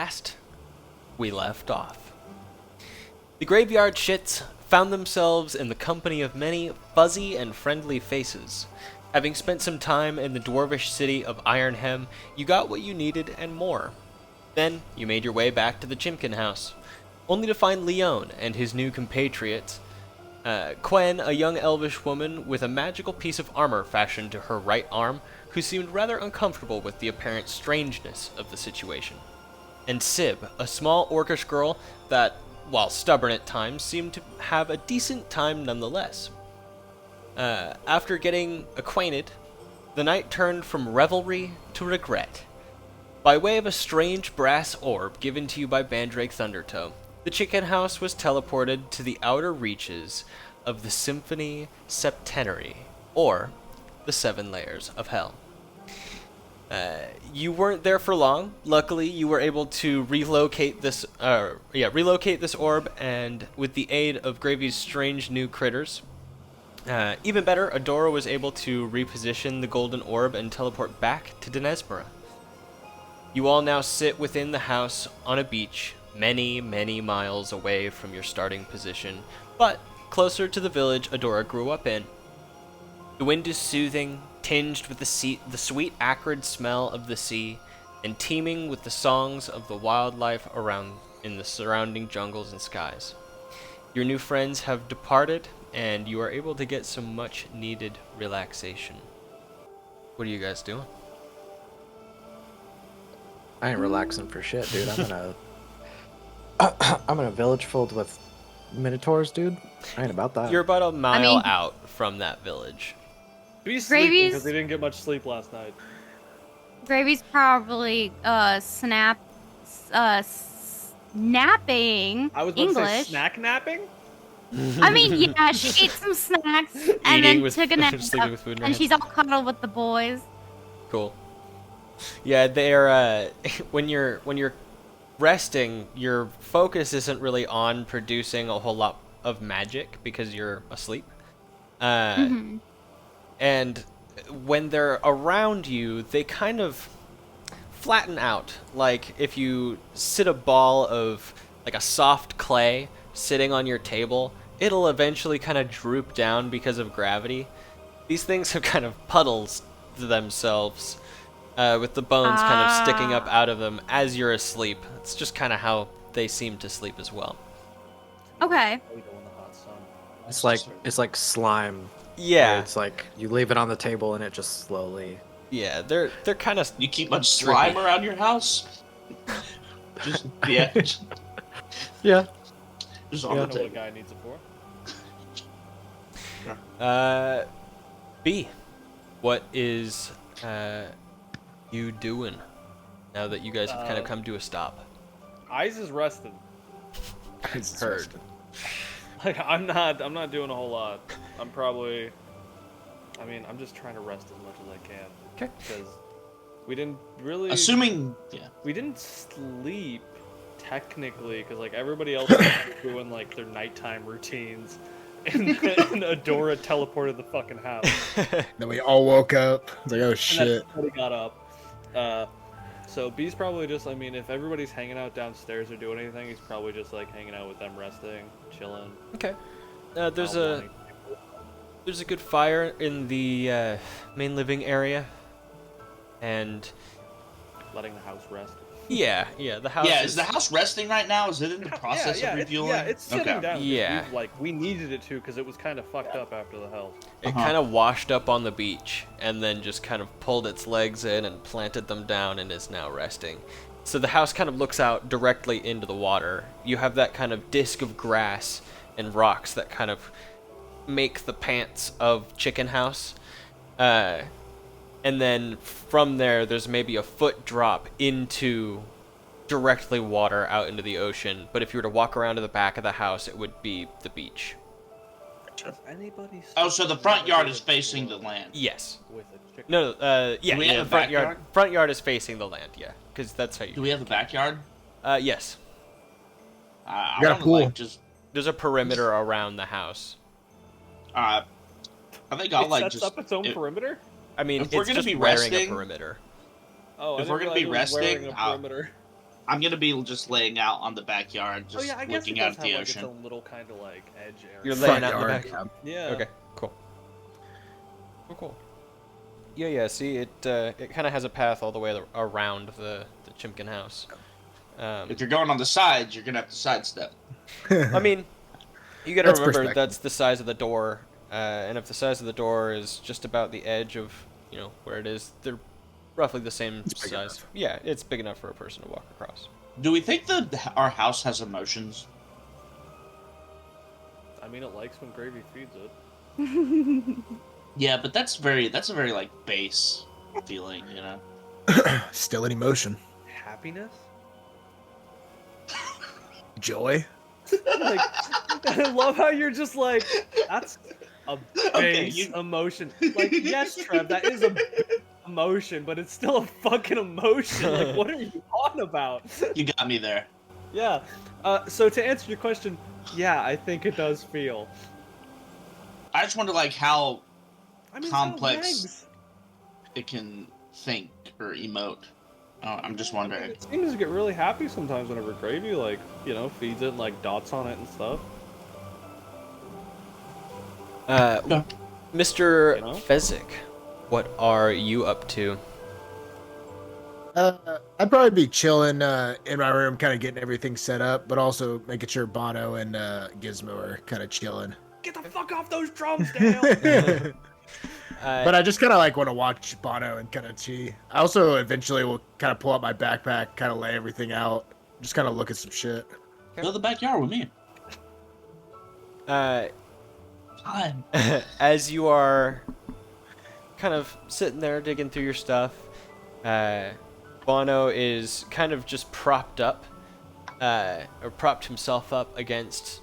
last we left off. The graveyard shits found themselves in the company of many fuzzy and friendly faces. Having spent some time in the dwarvish city of Ironhem, you got what you needed and more. Then you made your way back to the Chimpkin House, only to find Leon and his new compatriots, Quen, a young elvish woman with a magical piece of armor fashioned to her right arm, who seemed rather uncomfortable with the apparent strangeness of the situation, and Sib, a small orcish girl that, while stubborn at times, seemed to have a decent time nonetheless. After getting acquainted, the night turned from revelry to regret. By way of a strange brass orb given to you by Bandrake Thundertoe, the Chicken House was teleported to the outer reaches of the Symphony Septenary, or the Seven Layers of Hell. You weren't there for long. Luckily, you were able to relocate this orb, and with the aid of Gravy's strange new critters. Even better, Adora was able to reposition the golden orb and teleport back to Denesmera. You all now sit within the house on a beach, many, many miles away from your starting position, but closer to the village Adora grew up in. The wind is soothing, tinged with the sweet acrid smell of the sea, and teeming with the songs of the wildlife around in the surrounding jungles and skies. Your new friends have departed, and you are able to get some much-needed relaxation. What are you guys doing? I ain't relaxing for shit, dude. I'm in a village filled with minotaurs, dude. I ain't about that. You're about a mile out from that village. He's sleeping because he didn't get much sleep last night. Gravy's probably napping I was about English. to say snack napping? I mean, yeah, she ate some snacks and then took a nap, with food in her and hand. she's all cuddled with the boys. Cool. Yeah, they're when you're resting, your focus isn't really on producing a whole lot of magic because you're asleep. And when they're around you, they kind of flatten out. Like if you sit a ball of like a soft clay sitting on your table, it'll eventually kind of droop down because of gravity. These things have kind of puddles to themselves, with the bones kind of sticking up out of them as you're asleep. It's just kind of how they seem to sleep as well. Okay. It's like slime. Yeah. It's like you leave it on the table and it just slowly. Yeah, they're kind of. You keep much slime around your house? Just yeah. Yeah. Just I on the don't know what a table. guy needs it for. B, what is you doing now that you guys have kind of come to a stop? Eyes is rested. Heard. Like I'm not doing a whole lot. I'm just trying to rest as much as I can. Okay. Because we didn't really. We didn't sleep technically, because like everybody else was doing like their nighttime routines, and Adora teleported the fucking house. Then we all woke up. It's like, oh And then shit. everybody got up. So B's probably just, if everybody's hanging out downstairs or doing anything, he's probably just like hanging out with them, resting, chilling. Okay. There's a good fire in the main living area, and letting the house rest. yeah, the house. Yeah, is the house resting right now? Is it in the process of refueling? It's sitting down. Yeah. We needed it to because it was kind of fucked up after the hell. It kind of washed up on the beach and then just kind of pulled its legs in and planted them down and is now resting. So the house kind of looks out directly into the water. You have that kind of disc of grass and rocks that kind of make the pants of Chicken House. And then from there, there's maybe a foot drop into directly water out into the ocean. But if you were to walk around to the back of the house, it would be the beach. Oh, so the front yard is facing the land. Yes. With a chicken. No, Do we have the a front yard. backyard? Front yard is facing the land, yeah, because that's how you. Do we have a backyard? Yes. I got a wanna, pool. Like, just. There's a perimeter around the house. I think I'll It like sets just. up its own perimeter. I mean, If we're it's gonna just be wearing resting- a perimeter. Oh, If we're gonna be resting, a perimeter. I'm gonna be just laying out on the backyard, just I guess it looking out does at the have ocean. its own little kind of like edge area. You're Front laying out in the yard, back. yeah. Yeah. Okay, cool. Cool. Yeah. See, it kind of has a path all the way around the Chimpkin House. If you're going on the sides, you're gonna have to sidestep. I mean, you gotta That's remember perspective. that's the size of the door, and if the size of the door is just about the edge of where it is, they're roughly the same It's big size. enough. Yeah, it's big enough for a person to walk across. Do we think our house has emotions? I mean, it likes when gravy feeds it. Yeah, but that's a very like base feeling, you know. Still in emotion. Happiness? Joy. Like, I love how you're just like, that's a Okay, base emotion. Like, yes, Trev, that is a emotion, but it's still a fucking emotion. Like, what are you on about? You got me there. Yeah. So to answer your question, yeah, I think it does feel. I just wonder like how I mean, it's got complex legs. it can think or emote. I'm just wondering. It seems to get really happy sometimes whenever gravy, like, feeds it and, like, dots on it and stuff. Mr. You know? Fezzik, what are you up to? I'd probably be chilling in my room, kind of getting everything set up, but also making sure Bono and Gizmo are kind of chilling. Get the fuck off those drums, Dale! But I just kind of like want to watch Bono and kind of see. I also eventually will kind of pull out my backpack, kind of lay everything out, just kind of look at some shit. Go to the backyard with me. Fine. As you are kind of sitting there digging through your stuff, Bono is kind of just propped up, or propped himself up against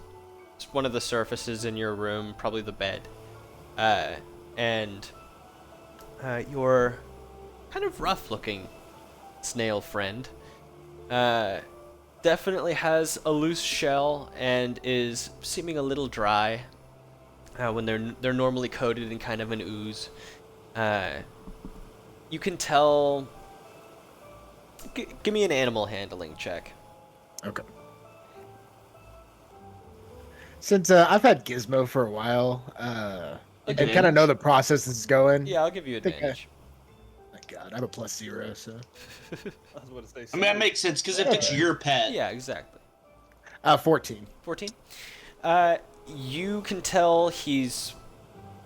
one of the surfaces in your room, probably the bed. And your kind of rough-looking snail friend definitely has a loose shell and is seeming a little dry when they're normally coated in kind of an ooze. You can tell. Give me an animal handling check. Okay. Since I've had Gizmo for a while, and kind of know the process is going. Yeah, I'll give you think advantage. My God, I have a +0, so. I was about to say. I mean, that makes sense because if it's your pet, Yeah, exactly. 14. 14. You can tell he's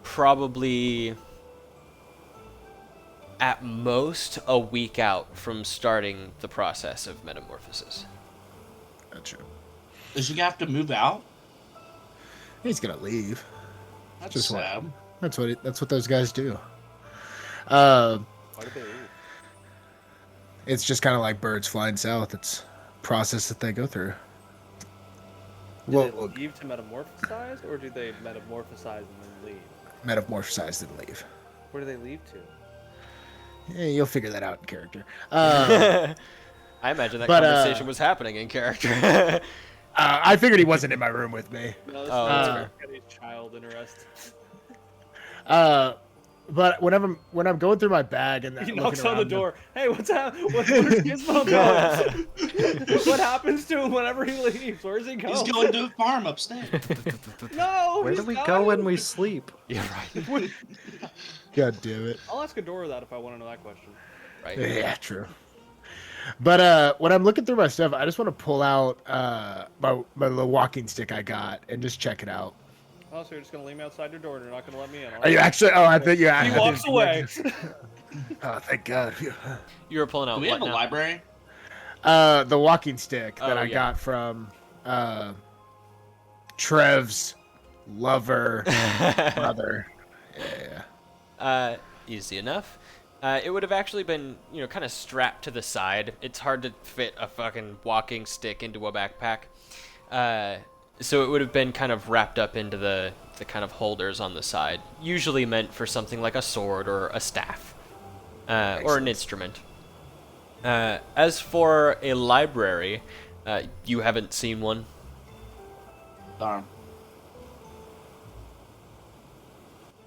probably at most a week out from starting the process of metamorphosis. That's true. does he have to move out? He's gonna leave. That's Just sad. That's what those guys do. Why did they leave? It's just kind of like birds flying south. It's a process that they go through. Did Well, they leave to metamorphosize, or do they metamorphosize and then leave? metamorphosized and leave. Where do they leave to? Yeah, you'll figure that out in character. I imagine that but, conversation was happening in character. I figured he wasn't in my room with me. No, Oh, that's fair. Any child interested. But when I'm going through my bag and He looking knocks on the around, door. Hey, what's happening? Where's Gizmo going? What happens to him whenever he leaves? Where's he going? He's going to a farm upstate. No. Where he's do we not. go when we sleep? Yeah, right. God damn it. I'll ask Adora that if I want to know that question. Right. Yeah, true. But when I'm looking through my stuff, I just want to pull out my little walking stick I got and just check it out. Oh, so you're just gonna leave me outside your door and you're not gonna let me in? Are you actually? Oh, I think you. He walks away. Oh, thank God. You were pulling out Do we what have a now? library? The walking stick that Oh, I yeah. got from Trev's lover brother. Yeah. Easy enough. It would have actually been, kind of strapped to the side. It's hard to fit a fucking walking stick into a backpack. So it would have been kind of wrapped up into the kind of holders on the side. Usually meant for something like a sword or a staff. Or an instrument. As for a library, you haven't seen one. Darn.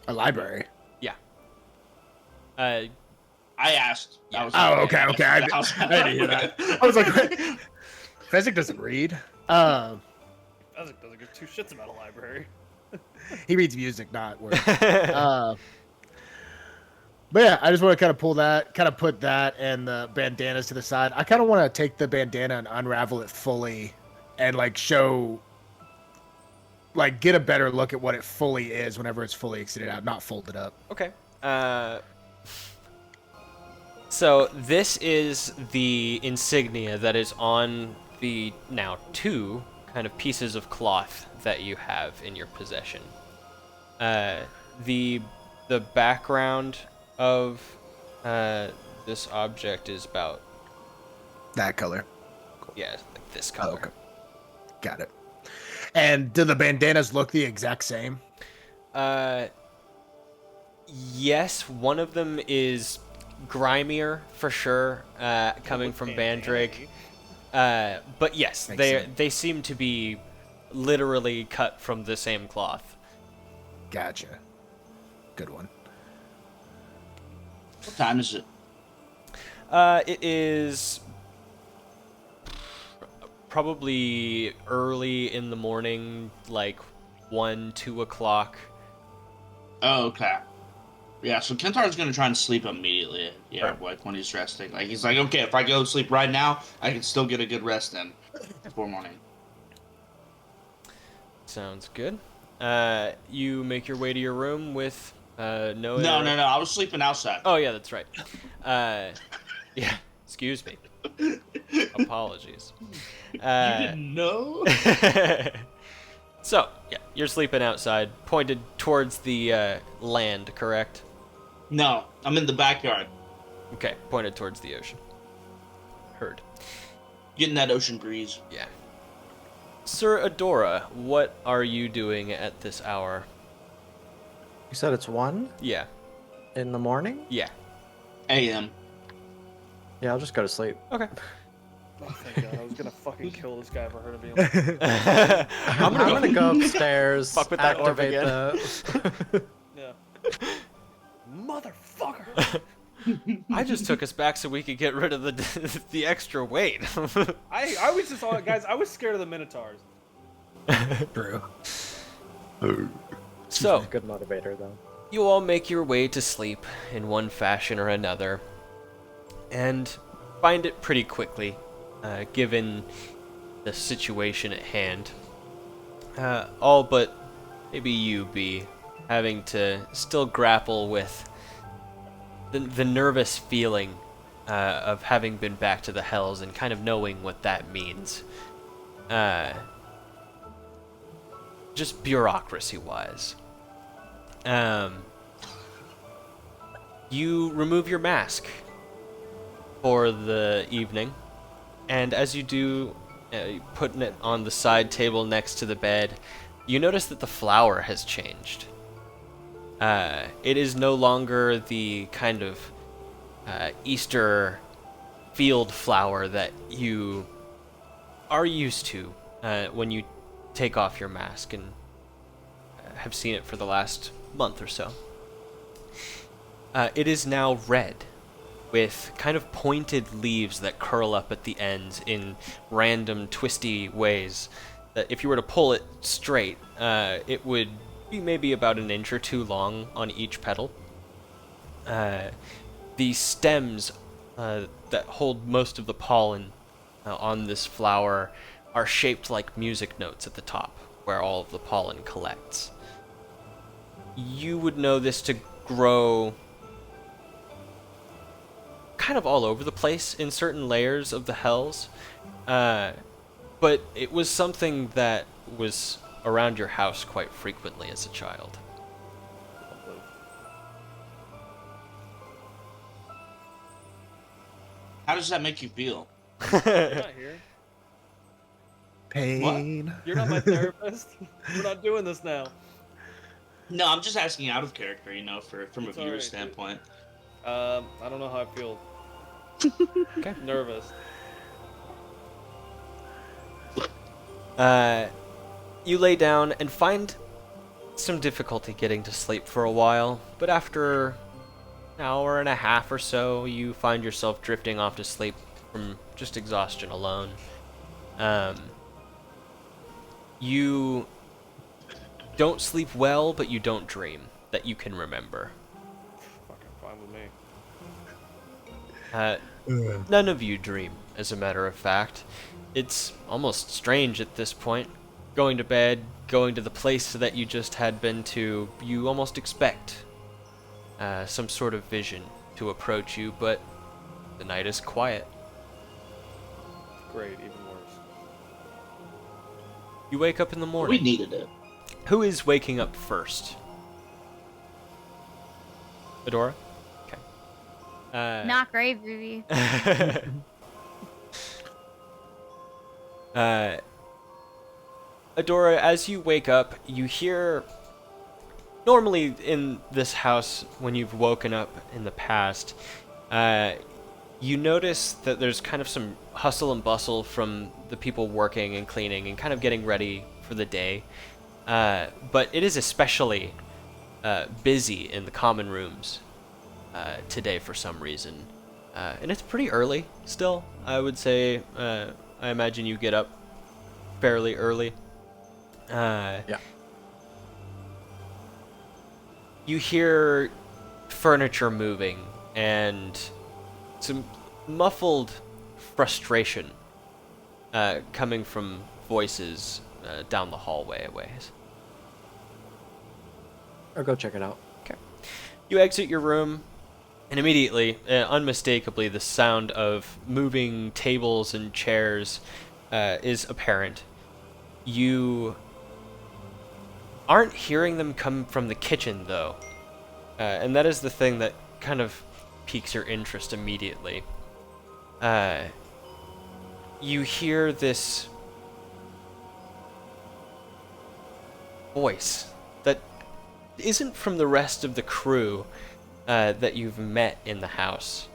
A library. Yeah. I I asked. Yeah. Okay. I didn't hear that. I was like, Fezzik doesn't read. Fezzik doesn't give two shits about a library. He reads music, not words. But yeah, I just want to kind of put that and the bandanas to the side. I kind of want to take the bandana and unravel it fully and like show, like get a better look at what it fully is whenever it's fully extended out, not folded up. Okay. So this is the insignia that is on the now 2 kind of pieces of cloth that you have in your possession. The background of this object is about That color. like this color. Okay. Got it. And do the bandanas look the exact same? Yes, one of them is grimier for sure, coming from Bandrake. But yes, they seem to be literally cut from the same cloth. Gotcha. Good one. What time is it? It is probably early in the morning, like 1, 2 o'clock. Oh, okay. Yeah, so Kentar's gonna try and sleep immediately. Yeah, Right. like when he's resting. Like he's like, okay, if I go to sleep right now, I can still get a good rest in before morning. Sounds good. You make your way to your room with no. No. I was sleeping outside. Oh yeah, that's right. Yeah. Excuse me. Apologies. You didn't know? So yeah, you're sleeping outside, pointed towards the land, correct? No, I'm in the backyard, Okay, pointed towards the ocean. Heard. getting that ocean breeze. Yeah. Sir Adora, what are you doing at this hour? You said it's 1 Yeah. in the morning? Yeah. A.M. Yeah, I'll just go to sleep. Okay. Oh, thank God. I was gonna fucking kill this guy if I heard him being like, I'm gonna go upstairs, Fuck with that orb activate again. the... yeah. Motherfucker! I just took us back so we could get rid of the extra weight. I was just all guys. I was scared of the minotaurs. True. So, Good motivator, though. you all make your way to sleep in one fashion or another, and find it pretty quickly, given the situation at hand. All but maybe you, B, having to still grapple with the nervous feeling of having been back to the Hells and kind of knowing what that means. Just bureaucracy-wise. You remove your mask for the evening, and as you do, putting it on the side table next to the bed, you notice that the flower has changed. It is no longer the kind of Easter field flower that you are used to when you take off your mask and have seen it for the last month or so. It is now red, with kind of pointed leaves that curl up at the ends in random twisty ways that if you were to pull it straight, it would be maybe about an inch or 2 long on each petal. The stems that hold most of the pollen on this flower are shaped like music notes at the top, where all of the pollen collects. You would know this to grow kind of all over the place in certain layers of the Hells, but it was something that was around your house quite frequently as a child. How does that make you feel? You're not here. Pain. You're not my therapist. We're not doing this now. No, I'm just asking out of character, you know, from It's a viewer's alright, dude. standpoint. I don't know how I feel. Okay. Nervous. You lay down and find some difficulty getting to sleep for a while, but after an hour and a half or so, you find yourself drifting off to sleep from just exhaustion alone. You don't sleep well, but you don't dream that you can remember. Fucking fine with me. None of you dream, as a matter of fact. It's almost strange at this point. Going to bed, going to the place that you just had been to, you almost expect some sort of vision to approach you, but the night is quiet. Great, even worse. You wake up in the morning. We needed it. Who is waking up first? Adora? Okay. Not grave review. Adora, as you wake up, you hear... Normally in this house, when you've woken up in the past, you notice that there's kind of some hustle and bustle from the people working and cleaning and kind of getting ready for the day. But it is especially busy in the common rooms today for some reason. And it's pretty early still. I would say, I imagine you get up fairly early. Yeah. You hear furniture moving and some muffled frustration coming from voices down the hallway a ways. I'll go check it out. Okay. You exit your room, and immediately, unmistakably, the sound of moving tables and chairs is apparent. You aren't hearing them come from the kitchen, though. And that is the thing that kind of piques your interest immediately. You hear this voice that isn't from the rest of the crew that you've met in the house.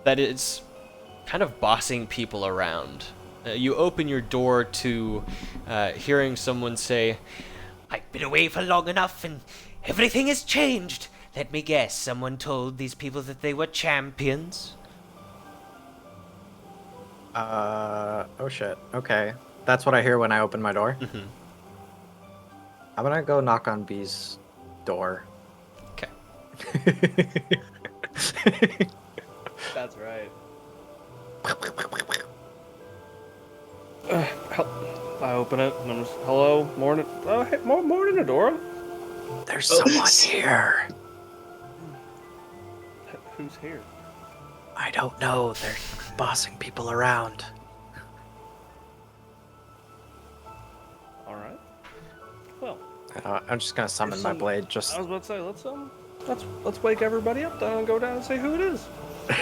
That is kind of bossing people around. You open your door to hearing someone say, "I've been away for long enough and everything has changed. Let me guess, someone told these people that they were champions?" Oh shit. Okay. That's what I hear when I open my door. Mm-hmm. I'm gonna go knock on B's door. Okay. That's right. I open it and I'm just, hello, morning. Oh, hey, morning, Adora. There's someone here. Who's here? I don't know. They're bossing people around. All right. Well, I'm just gonna summon my blade. Just I was about to say, let's wake everybody up then and go down and say who it is.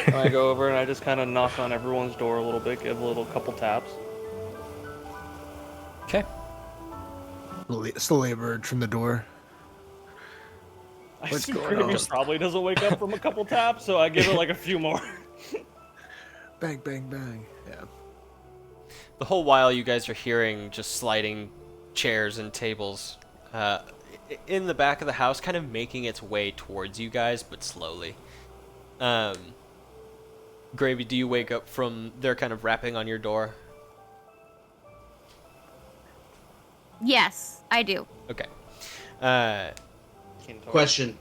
And I go over and I just kind of knock on everyone's door a little bit, give a little couple taps. Okay. Slowly emerge from the door. I What's see going Gravy on? probably doesn't wake up from a couple taps, so I give it like a few more. Bang, bang, bang. Yeah. The whole while you guys are hearing just sliding chairs and tables in the back of the house, kind of making its way towards you guys, but slowly. Gravy, do you wake up from their kind of rapping on your door? Yes, I do. Okay. Question.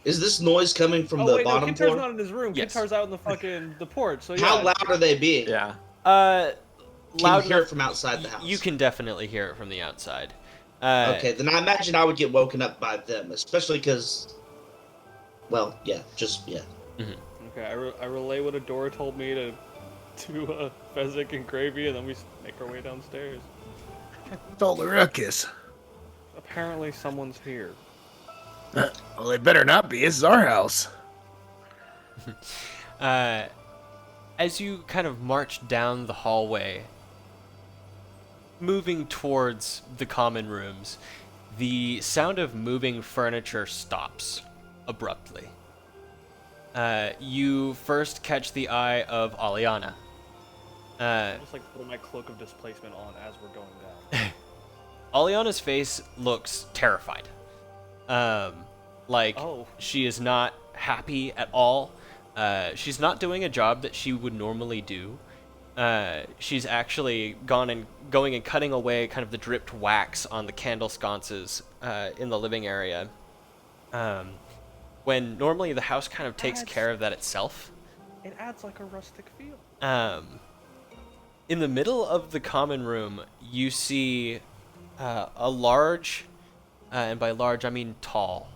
Is this noise coming from the bottom Kintar's floor? not in his room. Yes. Kintar's out in the fucking the porch. So yeah. How loud are they being? yeah. Can Loud you hear enough- it from outside the house? You can definitely hear it from the outside. Okay, then I imagine I would get woken up by them, especially because, well, yeah, just, yeah. Okay, I relay what Adora told me to Fezzik and Gravy, and then we make our way downstairs. It's all the ruckus. Apparently someone's here. Well, they better not be. This is our house. As you kind of march down the hallway, moving towards the common rooms, the sound of moving furniture stops abruptly. You first catch the eye of Aliana. I'm just like putting my cloak of displacement on as we're going down. Aliana's face looks terrified. Like Oh. she is not happy at all. She's not doing a job that she would normally do. She's actually going and cutting away kind of the dripped wax on the candle sconces in the living area. When normally the house kind of takes care of that itself. It adds like a rustic feel. In the middle of the common room, you see a large, and by large I mean tall,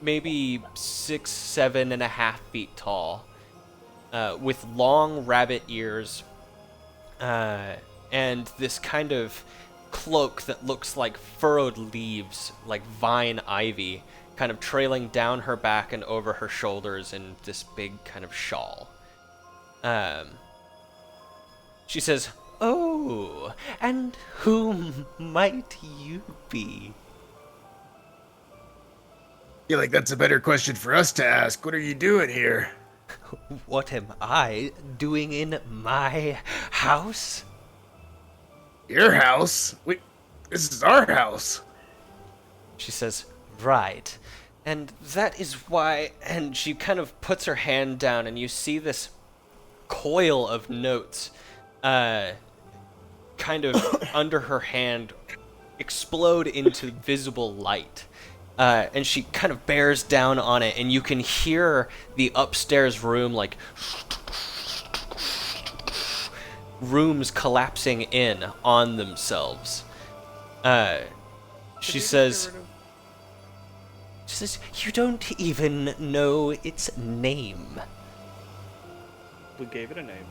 maybe 6, 7.5 feet tall, with long rabbit ears, and this kind of cloak that looks like furrowed leaves, like vine ivy, kind of trailing down her back and over her shoulders in this big kind of shawl. She says, "Oh, and who might you be?" feel like that's a better question for us to ask. What are you doing here? What am I doing in my house? Your house? This is our house. She says, "Right. And that is why," and she kind of puts her hand down, and you see this coil of notes kind of under her hand explode into visible light. And she kind of bears down on it, and you can hear the upstairs room, like, rooms collapsing in on themselves. She says, "You don't even know its name." We gave it a name.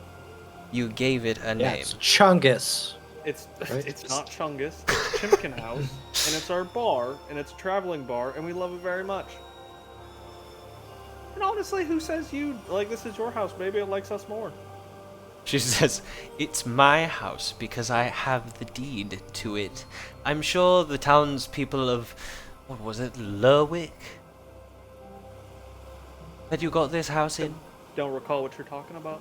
You gave it a name. It's Chungus. It's Right? it's not Chungus. It's Chimpkin House, and it's our bar, and it's a traveling bar, and we love it very much. And honestly, who says this is your house? Maybe it likes us more. She says, "It's my house because I have the deed to it. I'm sure the townspeople of, what was it, Lerwick? That you got this house in?" Don't recall what you're talking about.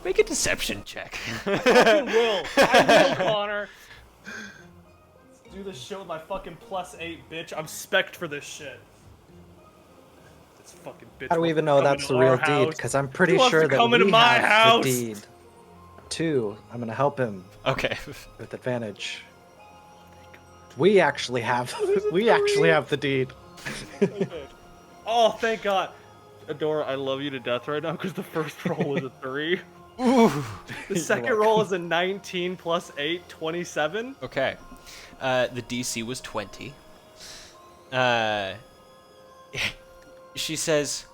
Make a deception check. I will, Connor. Let's do this shit with my fucking +8, bitch. I'm spec'd for this shit. This fucking bitch. How do we even know that's the real deed? Because I'm pretty sure that come into we my have house? the deed. 2. I'm gonna help him Okay. with advantage. We actually have the deed. Oh, thank God. Adora, I love you to death right now because the first roll was a 3. Ooh. The second roll is a 19 plus 8, 27. Okay. The DC was 20. She says,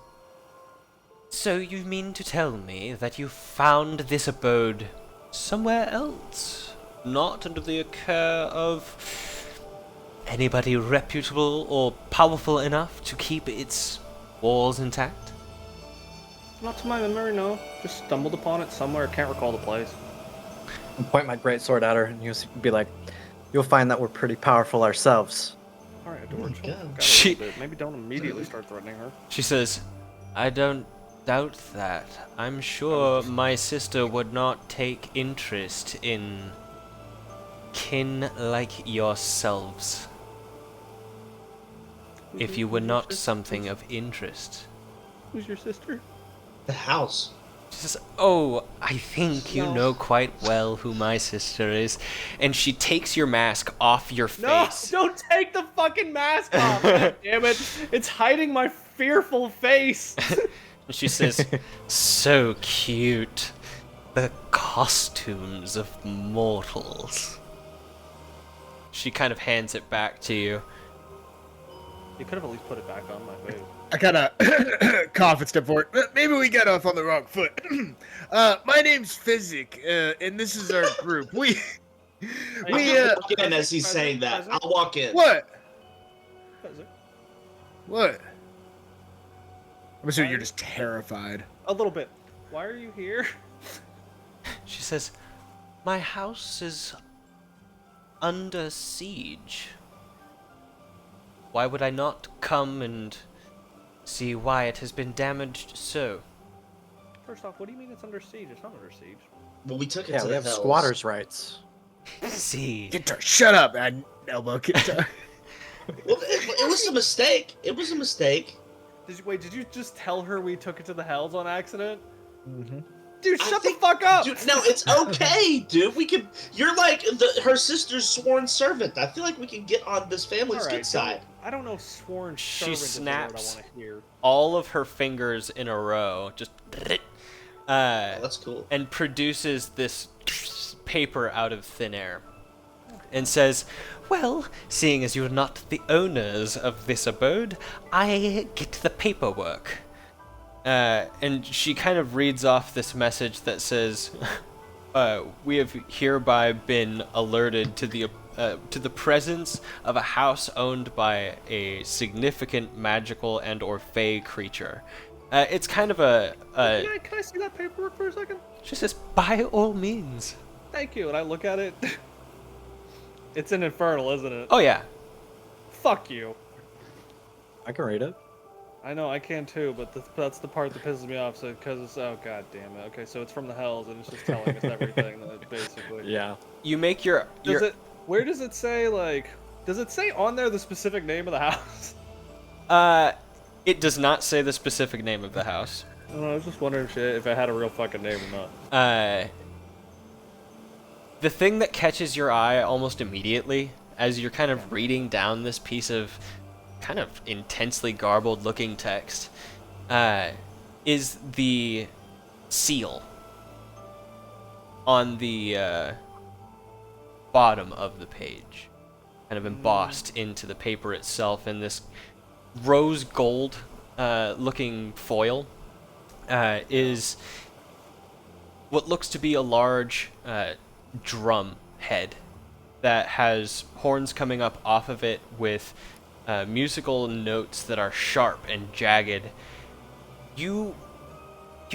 "So you mean to tell me that you found this abode somewhere else? Not under the care of anybody reputable or powerful enough to keep its walls intact?" Not to my memory, no. Just stumbled upon it somewhere. Can't recall the place. I'll point my greatsword at her, and you'll be like, "You'll find that we're pretty powerful ourselves." All right, Adora, chill the fuck out a She- little bit. Maybe don't immediately start threatening her. She says, "I don't doubt that. I'm sure my sister would not take interest in kin like yourselves if you were not something of interest." Who's your sister? The house. She says, "Oh, I think you No. know quite well who my sister is." And she takes your mask off your No, face. don't take the fucking mask off. God damn it. It's hiding my fearful face. And she says, "So cute. The costumes of mortals." She kind of hands it back to you. You could have at least put it back on my face. I kind of cough and step forward. Maybe we got off on the wrong foot. My name's Physic, and this is our group. I'll walk in as he's saying that. I'll walk in. What? What? I'm assuming you're just terrified. A little bit. Why are you here? She says, "My house is under siege. Why would I not come and see why it has been damaged so?" First off, what do you mean it's under siege? It's not under siege. Well, we took it Yeah, to we the have hills. squatters' rights. See. Shut up, man. Elbow. Well, it was a mistake. It was a mistake. Did you just tell her we took it to the hells on accident? Mm-hmm. Dude, shut the fuck up! Dude, no, it's okay, dude. We can. You're like her sister's sworn servant. I feel like we can get on this family's good side. I don't know sworn She servant snaps is the word I want to hear. all of her fingers in a row, just Oh, that's cool. and produces this paper out of thin air and says, well, seeing as you're not the owners of this abode, I get the paperwork. And she kind of reads off this message that says, we have hereby been alerted to the presence of a house owned by a significant magical and or fey creature. It's kind of a Can I see that paperwork for a second? she says, by all means. Thank you. And I look at it. It's an infernal, isn't it? Oh yeah. Fuck you. I can read it. I know, I can too, but that's the part that pisses me off. So, because it's god damn it. Okay, so it's from the hells, and it's just telling us everything, basically. Yeah. You make your Where does it say, like? Does it say on there the specific name of the house? It does not say the specific name of the house. I don't know, I was just wondering if it had a real fucking name or not. The thing that catches your eye almost immediately as you're kind of reading down this piece of kind of intensely garbled looking text is the seal on the bottom of the page, kind of embossed into the paper itself in this rose gold looking foil is what looks to be a large drum head that has horns coming up off of it with musical notes that are sharp and jagged. You've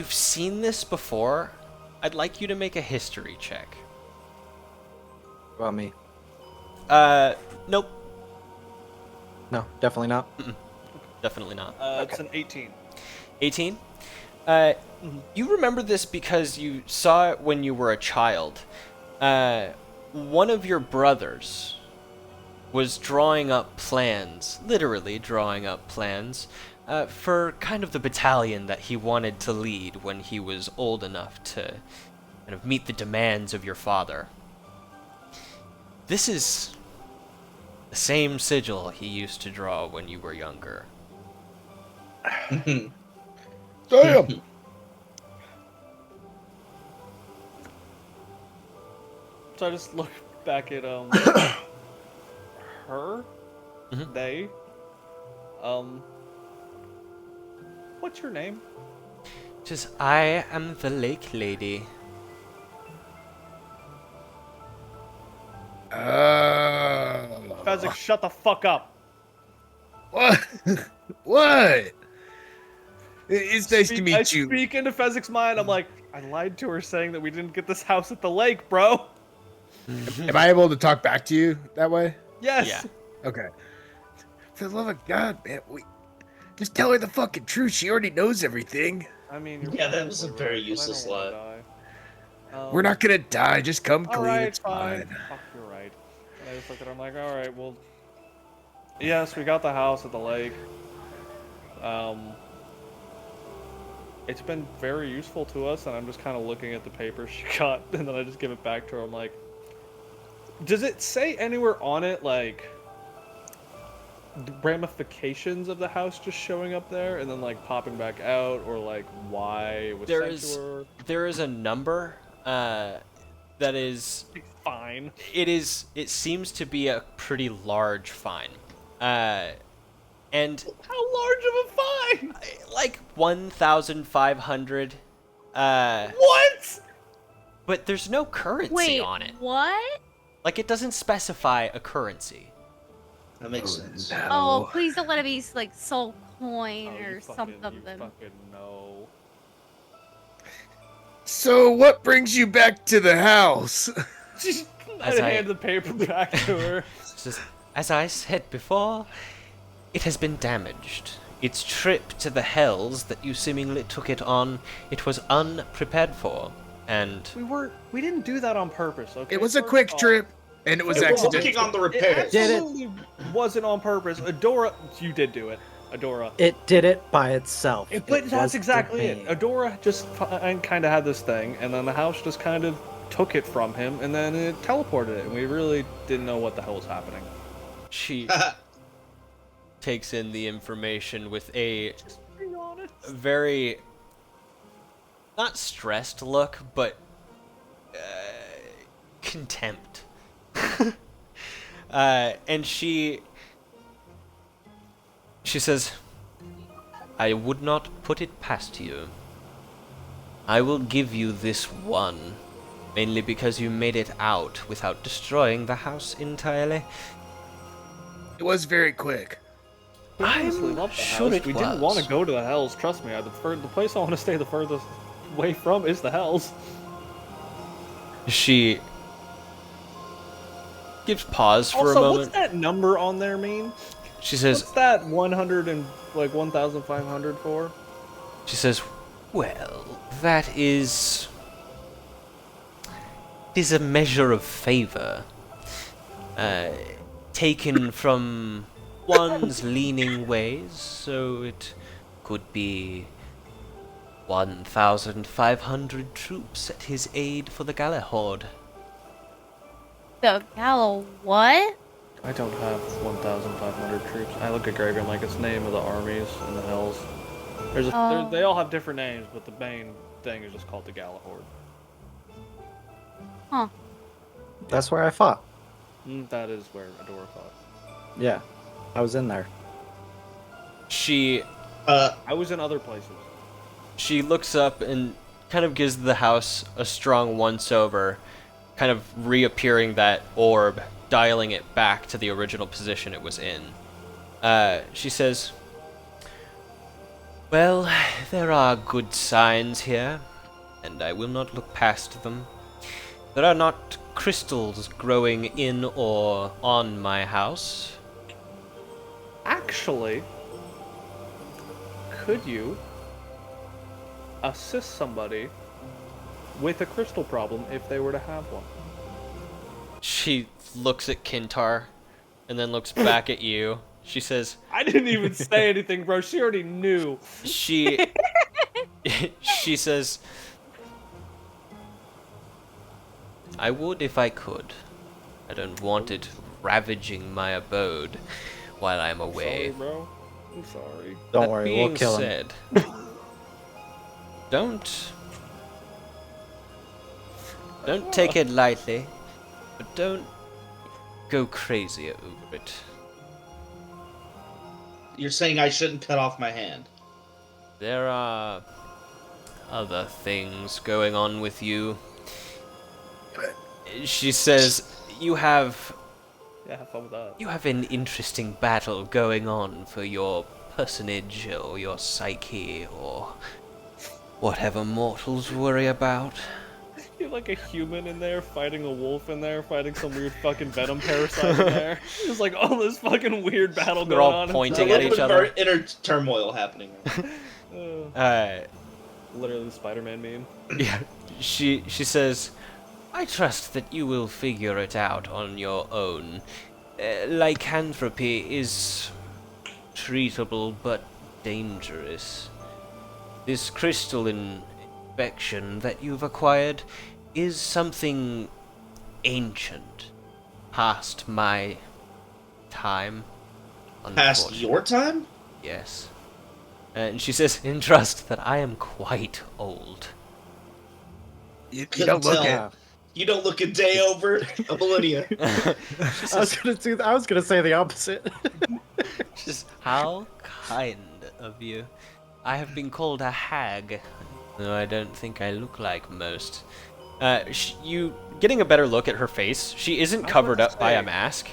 seen this before. I'd like you to make a history check. About me? Nope. No, definitely not. Definitely not. It's an 18. 18? You remember this because you saw it when you were a child. One of your brothers was drawing up plans, literally drawing up plans, for kind of the battalion that he wanted to lead when he was old enough to kind of meet the demands of your father. This is the same sigil he used to draw when you were younger. Damn. So I just look back at her, Mhm. they, what's your name? Just, I am the lake lady. Fezzik, shut the fuck up. What? What? It's nice to meet I you. speak into Fezzik's mind. I'm like, I lied to her saying that we didn't get this house at the lake, bro. Am I able to talk back to you that way? Yes. Yeah. Okay. For the love of God, man, just tell her the fucking truth. She already knows everything. I mean, you're Yeah, that was a probably very right. useless I don't wanna lie. die. We're not gonna die. Just come clean. Alright, It's fine. Fuck, you're right. And I just look at her. I'm like, all right, well, yes, we got the house at the lake. It's been very useful to us, and I'm just kind of looking at the paper she got, and then I just give it back to her. I'm like, does it say anywhere on it, like, the ramifications of the house just showing up there and then, like, popping back out, or, like, why it was sent to her? There is a number that is Fine. it seems to be a pretty large fine. And How large of a fine? like 1,500. What? But there's no currency Wait, on it. what? Like, it doesn't specify a currency. That makes sense. Oh, please don't let it be like soul coin Oh, or you fucking know. So, what brings you back to the house? I hand the paper back to her. Just, as I said before, it has been damaged. Its trip to the hells that you seemingly took it on, it was unprepared for. And We didn't do that on purpose, okay? It was a First quick off, trip. And it was We're accidental. working on the repairs. It absolutely wasn't on purpose. Adora, you did do it. Adora. It did it by itself. But that's wasn't exactly me. it. Adora just kind of had this thing, and then the house just kind of took it from him, and then it teleported it, and we really didn't know what the hell was happening. She takes in the information with a Just being honest. very not stressed look, but contempt. And she says, I would not put it past you. I will give you this one, mainly because you made it out without destroying the house entirely. It was very quick. We honestly love the sure house. it We didn't was. want to go to the Hells. Trust me, the place I want to stay the furthest away from is the Hells. She gives pause for Also, a moment. what's that number on there mean? She says, What's that 100 and like 1,500 for? She says, well, that is... It is a measure of favor. Taken from one's leaning ways, so it could be 1,500 troops at his aid for the Gala Horde. The Gallo what? I don't have 1,500 troops. I look at Graven like it's name of the armies in the Hells. Oh. They all have different names, but the main thing is just called the Gala Horde. Huh. That's where I fought. That is where Adora fought. Yeah, I was in there. She I was in other places. looks up and kind of gives the house a strong once-over, kind of reappearing that orb, dialing it back to the original position it was in. She says, well, there are good signs here, and I will not look past them. There are not crystals growing in or on my house. Actually, could you assist somebody with a crystal problem if they were to have one? She looks at Kintar, and then looks back at you. She says, I didn't even say anything, bro. She already knew. she says, I would if I could. I don't want it ravaging my abode while I'm away. Sorry, bro. I'm sorry. Don't That worry, being we'll kill him. said, don't take it lightly, but don't go crazy over it. You're saying I shouldn't cut off my hand. There are other things going on with you. She says, you have Yeah, have fun with that. an interesting battle going on for your personage or your psyche or whatever mortals worry about. You have like a human in there fighting a wolf in there, fighting some weird fucking venom parasite in there. There's like all this fucking weird battle They're going all on. pointing There's a at little each bit of other. inner turmoil happening. Literally the Spider-Man meme. Yeah, she says, I trust that you will figure it out on your own. Lycanthropy is treatable but dangerous. This crystalline infection that you've acquired is something ancient, past my time. Past your time? Yes. And she says, in trust that I am quite old. You Couldn't don't look tell. it. You don't look a day over a millennia. I was gonna say the opposite. Just how kind of you. I have been called a hag, though I don't think I look like most. You getting a better look at her face. She isn't was covered about up to by a say. mask.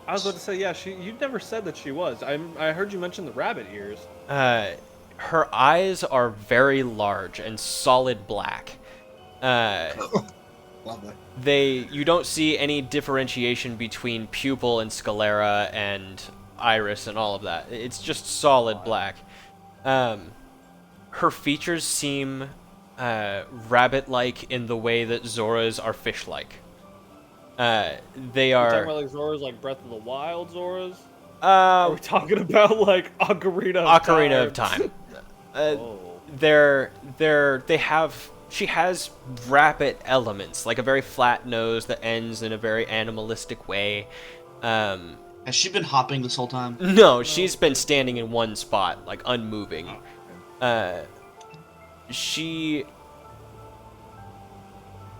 I was about to say, yeah, you never said that she was. I heard you mention the rabbit ears. Her eyes are very large and solid black. Lovely. You don't see any differentiation between pupil and sclera and iris and all of that. It's just solid black. Her features seem rabbit-like in the way that Zora's are fish-like. They Are we talking are. about like Zoras, like Breath of the Wild Zoras? Are we talking about like Ocarina of Time. Oh. She has rapid elements, like a very flat nose that ends in a very animalistic way. Has she been hopping this whole time? No, she's been standing in one spot, like unmoving.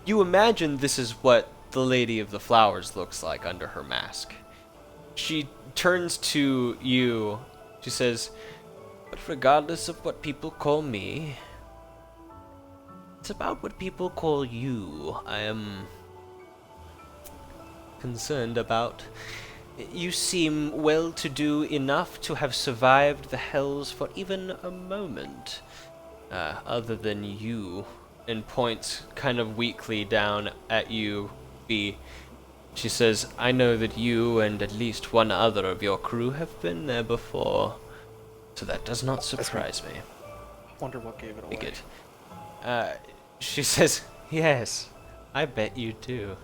You imagine this is what the Lady of the Flowers looks like under her mask. She turns to you. She says, "But regardless of what people call me, it's about what people call you I am concerned about. You seem well-to-do enough to have survived the hells for even a moment. Other than you," and points kind of weakly down at you, B. She says, "I know that you and at least one other of your crew have been there before, so that does not surprise me." Wonder what gave it away. Good. She says, "Yes, I bet you do."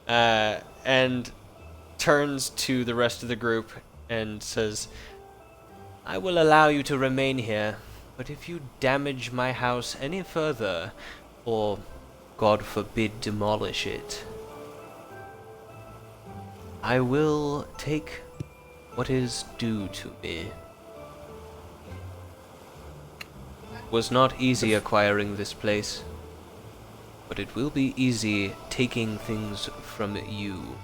And turns to the rest of the group and says, "I will allow you to remain here, but if you damage my house any further, or, God forbid, demolish it, I will take what is due to me. It was not easy acquiring this place, but it will be easy taking things from you."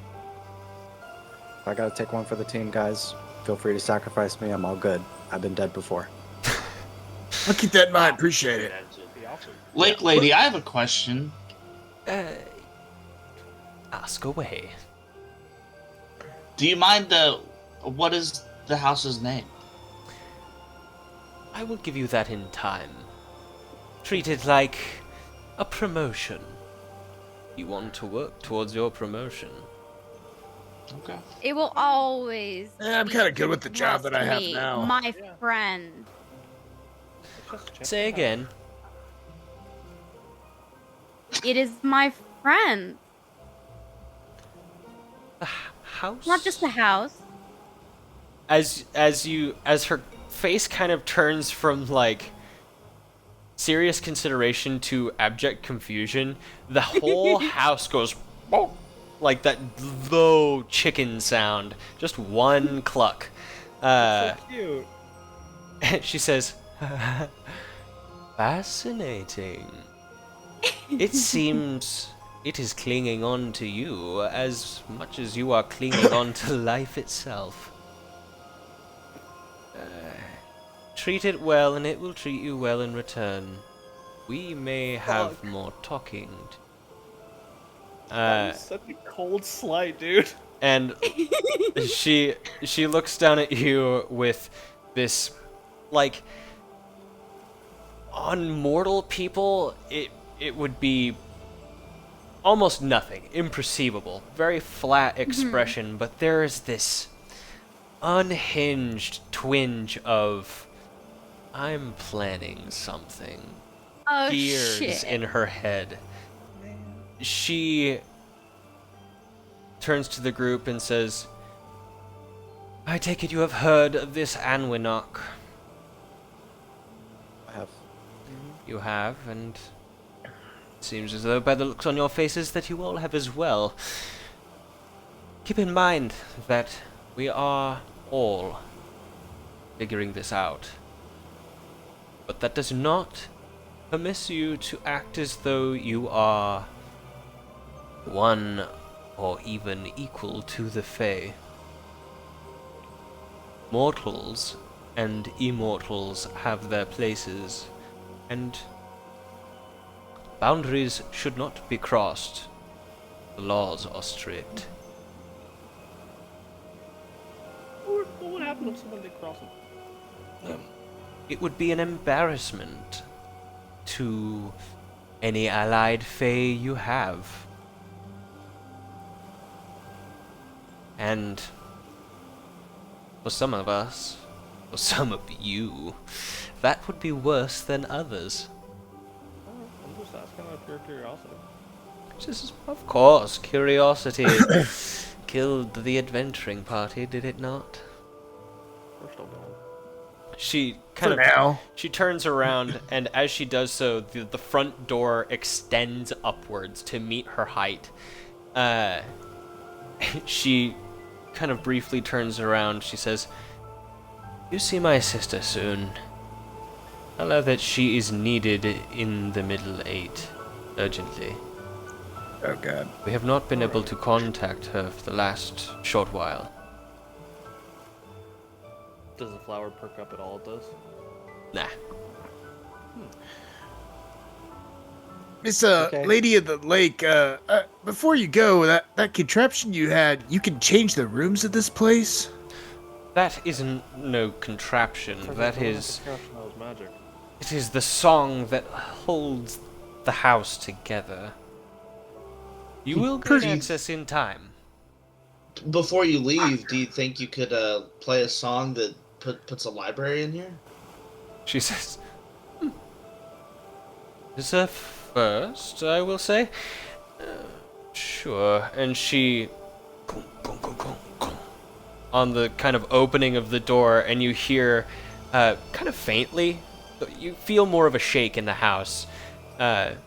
If I gotta take one for the team, guys, feel free to sacrifice me. I'm all good. I've been dead before. I'll keep that in mind. Appreciate it. Lake Lady, I have a question. Ask away. Do you mind what is the house's name? I will give you that in time. Treat it like a promotion. You want to work towards your promotion. Okay. It will always. I'm be kind of good with the job that I have me, now. My friend. Say again. It is my friend. House? Not just a house. As her face kind of turns from like serious consideration to abject confusion, the whole house goes bonk, like that low chicken sound, just one cluck. So cute. And she says, "Fascinating. It seems it is clinging on to you as much as you are clinging on to life itself. Treat it well, and it will treat you well in return. We may have more talking That was such a cold slight, dude. And she looks down at you with this, like, on mortal people, it would be almost nothing, imperceivable, very flat expression, but there is this unhinged twinge of, I'm planning something. Oh, Gears shit. in her head. She turns to the group and says, I take it you have heard of this Anwinok. I have. You have, and it seems as though by the looks on your faces that you all have as well. Keep in mind that we are all figuring this out. But that does not permit you to act as though you are one or even equal to the Fae. Mortals and immortals have their places, and boundaries should not be crossed. The laws are strict. What would happen if someone did cross them? It would be an embarrassment to any allied Fae you have. And for some of us, or some of you, that would be worse than others. I'm just asking out of pure curiosity. She says, of course, curiosity killed the adventuring party, did it not? We're still going. She she turns around, and as she does so, the front door extends upwards to meet her height. She kind of briefly turns around. She says, "You see my sister soon. Tell her that she is needed in the Middle Eight, urgently. Oh God. We have not been able to contact her for the last short while." Does the flower perk up at all? It does. Nah. Miss Okay. Lady of the Lake, before you go, that contraption you had, you can change the rooms of this place? That isn't no contraption. That is... That was magic. It is the song that holds the house together. You will gain access in time. Before you leave, do you think you could play a song that puts a library in here? She says, "It's a first, I will say. Sure." And she... on the kind of opening of the door, and you hear, kind of faintly, you feel more of a shake in the house, that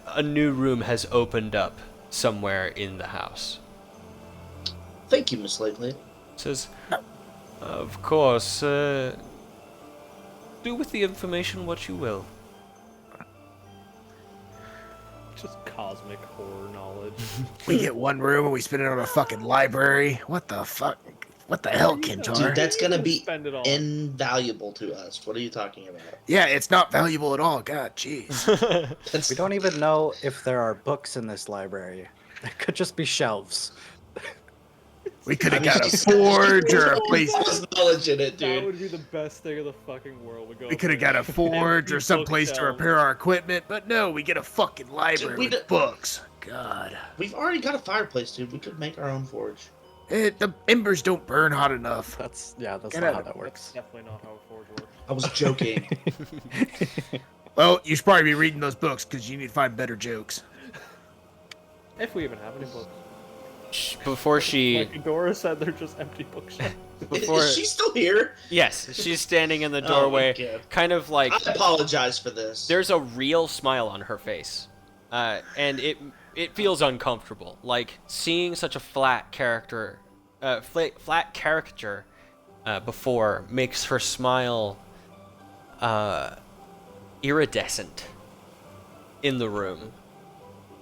a new room has opened up somewhere in the house. Thank you, Miss Lately. Says, "Of course, do with the information what you will." Just cosmic horror knowledge. We get one room and we spend it on a fucking library. What the fuck? What the hell, Kintar? Dude, that's gonna be Spend it all. invaluable to us. What are you talking about? Yeah, it's not valuable at all. God, jeez. That's We don't even know if there are books in this library. It could just be shelves. We could have got a forge or a place. There's knowledge in it, That dude. would be the best thing in the fucking world. We could have got a forge or some place to repair our equipment, but no, we get a fucking library we with books. God. We've already got a fireplace, dude. We could make our own forge. The embers don't burn hot enough. That's Get not out how of that That's works. definitely not how a forge works. I was joking. Well, you should probably be reading those books because you need to find better jokes. If we even have any books. Before she... Like Dora said, they're just empty bookshelves. Before... Is she still here? Yes, she's standing in the Oh my doorway, God. kind of like... I apologize for this. There's a real smile on her face, and it feels uncomfortable. Like seeing such a flat character, flat caricature before makes her smile iridescent in the room,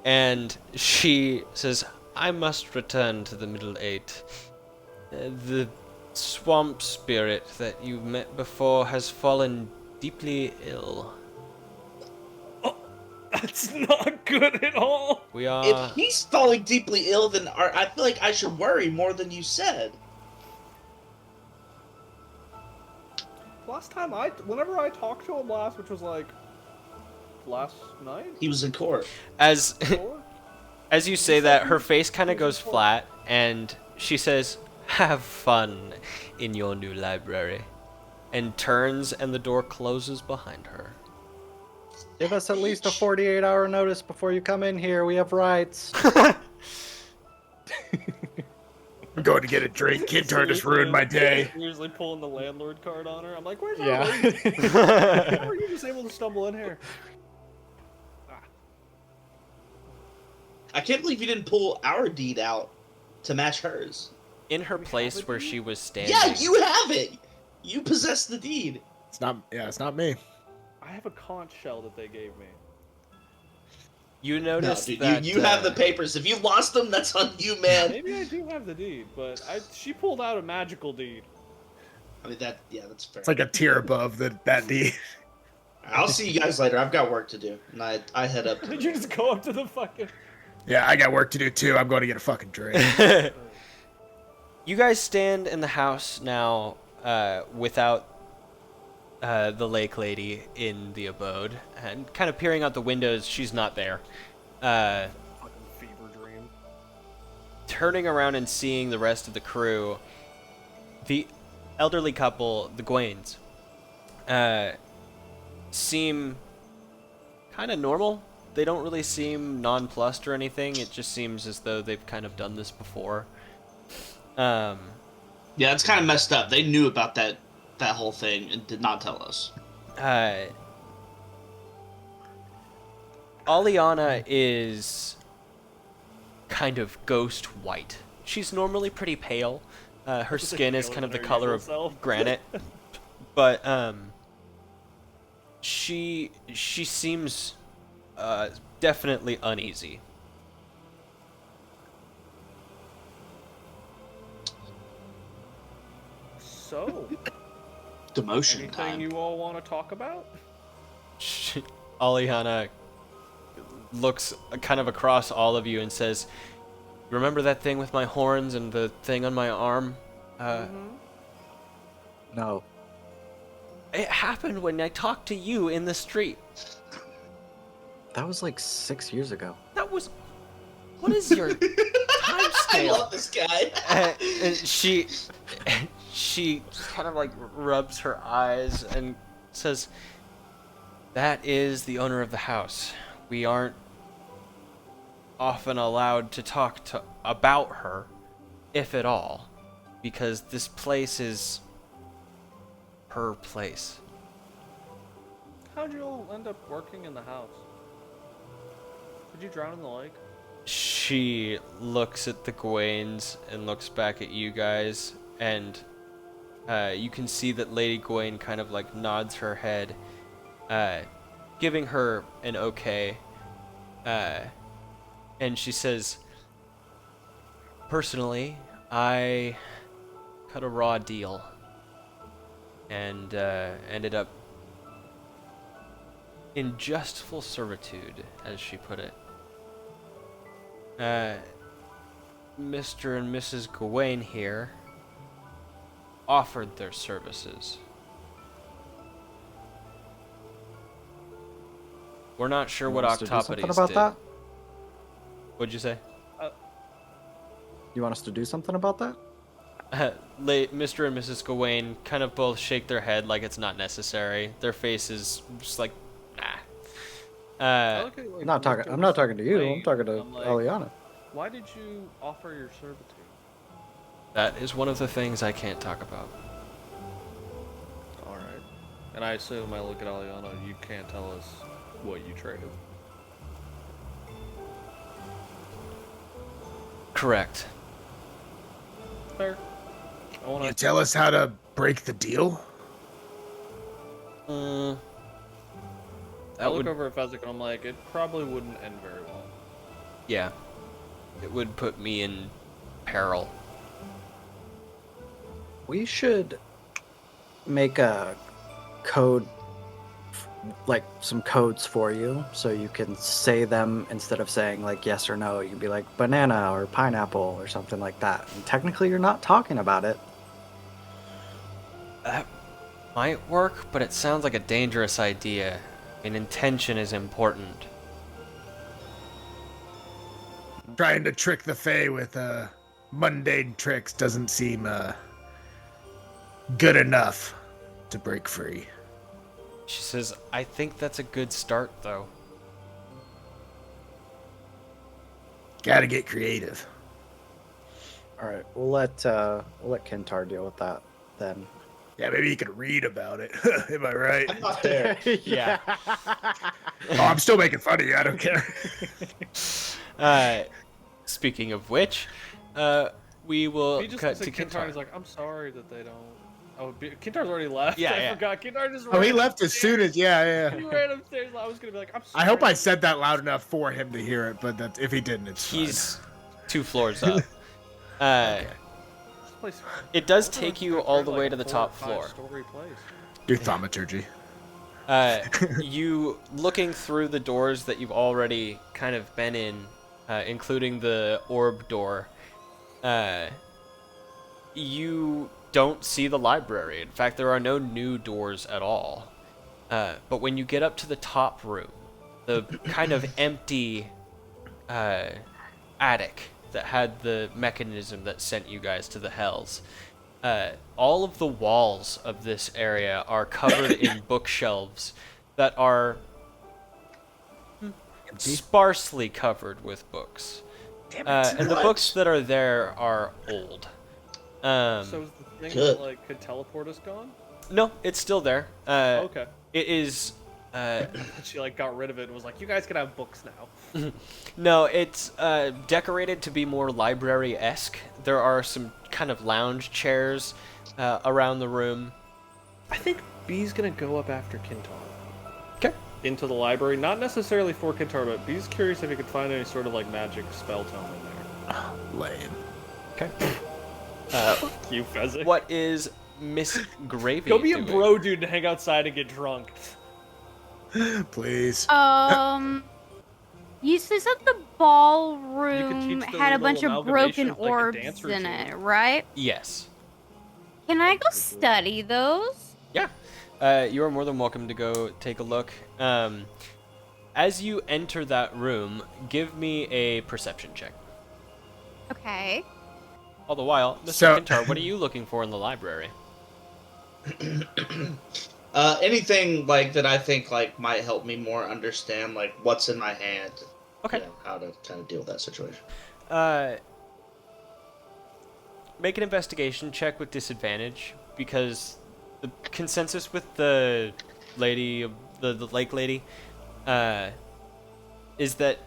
and she says, "I must return to the Middle Eight. The swamp spirit that you met before has fallen deeply ill." That's not good at all. We are... If he's falling deeply ill, then I feel like I should worry more than you said. Whenever I talked to him last, which was like last night, He was in court. As you say that, her face kind of goes flat, and she says, "Have fun in your new library," and turns, and the door closes behind her. Give us at least a 48-hour notice before you come in here. We have rights. I'm going to get a drink. Kintar just ruined my day. Usually pulling the landlord card on her. I'm like, where's our Yeah. lady? How are you just able to stumble in here? I can't believe you didn't pull our deed out to match hers. In her place where she was standing. Yeah, you have it. You possess the deed. It's not me. I have a conch shell that they gave me. You No, notice dude, that you have the papers. If you lost them, that's on you, man. Maybe I do have the deed, but she pulled out a magical deed. I mean, that's fair. It's like a tier above that D. I'll see you guys later. I've got work to do, and I head up. Did you just go up to the fucking... Yeah, I got work to do too. I'm going to get a fucking drink. You guys stand in the house now without the lake lady in the abode, and kind of peering out the windows. She's not there. Fucking fever dream. Turning around and seeing the rest of the crew, the elderly couple, the Gwains, seem kind of normal. they don't really seem nonplussed or anything. It just seems as though they've kind of done this before. Yeah, it's kind of messed up. They knew about that whole thing and did not tell us. Aliana is kind of ghost white. She's normally pretty pale. Her skin is kind of the color of granite. But she seems definitely uneasy. So, Demotion anything time. you all want to talk about? Aliana looks kind of across all of you and says, "Remember that thing with my horns and the thing on my arm? No. It happened when I talked to you in the street. That was like 6 years ago. That was... What is your time I scale?" love this guy. And she kind of like rubs her eyes and says, "That is the owner of the house. We aren't often allowed to talk about her, if at all, because this place is her place." How'd you all end up working in the house? Did you drown in the lake? She looks at the Gwaines and looks back at you guys, and you can see that Lady Gwaine kind of like nods her head, giving her an okay. And she says, "Personally, I cut a raw deal and ended up in justful servitude," as she put it. Mr. and Mrs. Gawain here offered their services. We're not sure what Octopodes about did. that? What'd you say? You want us to do something about that? Mr. and Mrs. Gawain kind of both shake their head like it's not necessary. Their face is just like, nah. I'm not talking to you. I'm talking to Aliana. Why did you offer your servitude? That is one of the things I can't talk about. All right. And I assume I look at Aliana. You can't tell us what you traded. Correct. Fair. Can you tell us how to break the deal? I look over at Fezzik and I'm like, it probably wouldn't end very well. Yeah. It would put me in peril. We should make a code, like some codes for you, so you can say them instead of saying like yes or no. You can be like banana or pineapple or something like that. And technically, you're not talking about it. That might work, but it sounds like a dangerous idea. And intention is important. Trying to trick the Fae with mundane tricks doesn't seem good enough to break free. She says, "I think that's a good start, though." Gotta get creative. All right, we'll let Kintar deal with that then. Yeah, maybe you could read about it. Am I right? I'm not there. Yeah. Oh, I'm still making fun of you. I don't care. Speaking of which, we will He just cut looks to at Kintar and Kintar. he's like, I'm sorry that they don't... Oh, Kintar's already left. Yeah, I yeah. forgot. Kintar just Oh, he left as soon as, yeah. He ran upstairs. I was going to be like, I'm sorry. I hope I said that loud enough for him to hear it, but if he didn't, it's fine. He's 2 floors up. Okay. This place- It does This take place you is all the like way a to the 4 or top 5 floor. story place. Do thaumaturgy. You looking through the doors that you've already kind of been in, including the orb door, you don't see the library. In fact, there are no new doors at all. But when you get up to the top room, the kind of empty attic that had the mechanism that sent you guys to the hells, all of the walls of this area are covered in bookshelves that are sparsely covered with books. Damn it. And the books that are there are old. So is the thing that like could teleport us gone? No, it's still there. Okay. It is. She like got rid of it and was like, "You guys can have books now." No, it's decorated to be more library-esque. There are some kind of lounge chairs around the room. I think B's gonna go up after Kintar. Okay. Into the library, not necessarily for Kintar, but B's curious if he could find any sort of like magic spell tome in there. Lame. Okay. You pheasant. What is Miss Gravy Go be doing? a bro dude and hang outside and get drunk. Please. You said that the ballroom had a bunch of broken orbs in it, right? Yes. Can I go study those? Yeah. You are more than welcome to go take a look. As you enter that room, give me a perception check. Okay. All the while, Mr. Kintar, what are you looking for in the library? Anything like that I think like might help me more understand like what's in my hand. Okay. You know, how to kind of deal with that situation. Make an investigation check with disadvantage, because the consensus with the lady, the lake lady, is that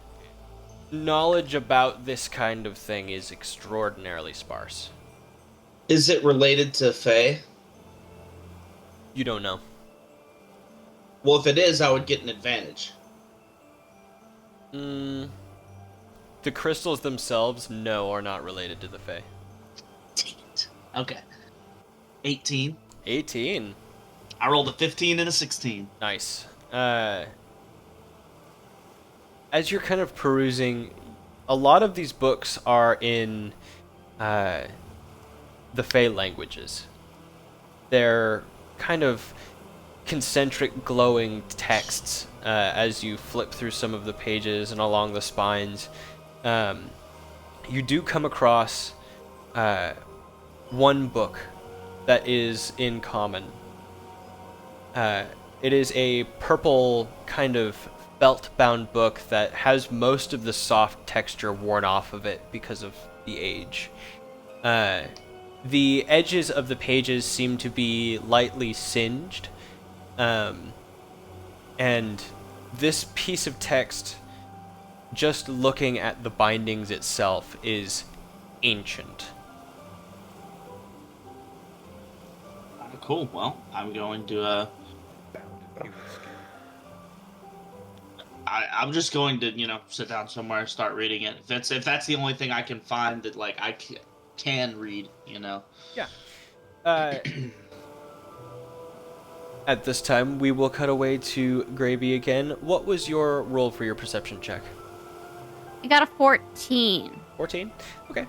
knowledge about this kind of thing is extraordinarily sparse. Is it related to Fae? You don't know. Well, if it is, I would get an advantage. The crystals themselves, no, are not related to the Fae. Dang it. Okay. 18. 18. I rolled a 15 and a 16. Nice. As you're kind of perusing, a lot of these books are in the Fae languages. They're kind of concentric glowing texts as you flip through some of the pages and along the spines. You do come across one book that is in common. It is a purple kind of felt-bound book that has most of the soft texture worn off of it because of the age. The edges of the pages seem to be lightly singed, and this piece of text, just looking at the bindings itself, is ancient. Cool. Well, I'm going to I'm just going to, sit down somewhere and start reading it. If that's the only thing I can find that like I can read, Yeah. At this time, we will cut away to Gravy again. What was your roll for your perception check? I got a 14. 14? Okay.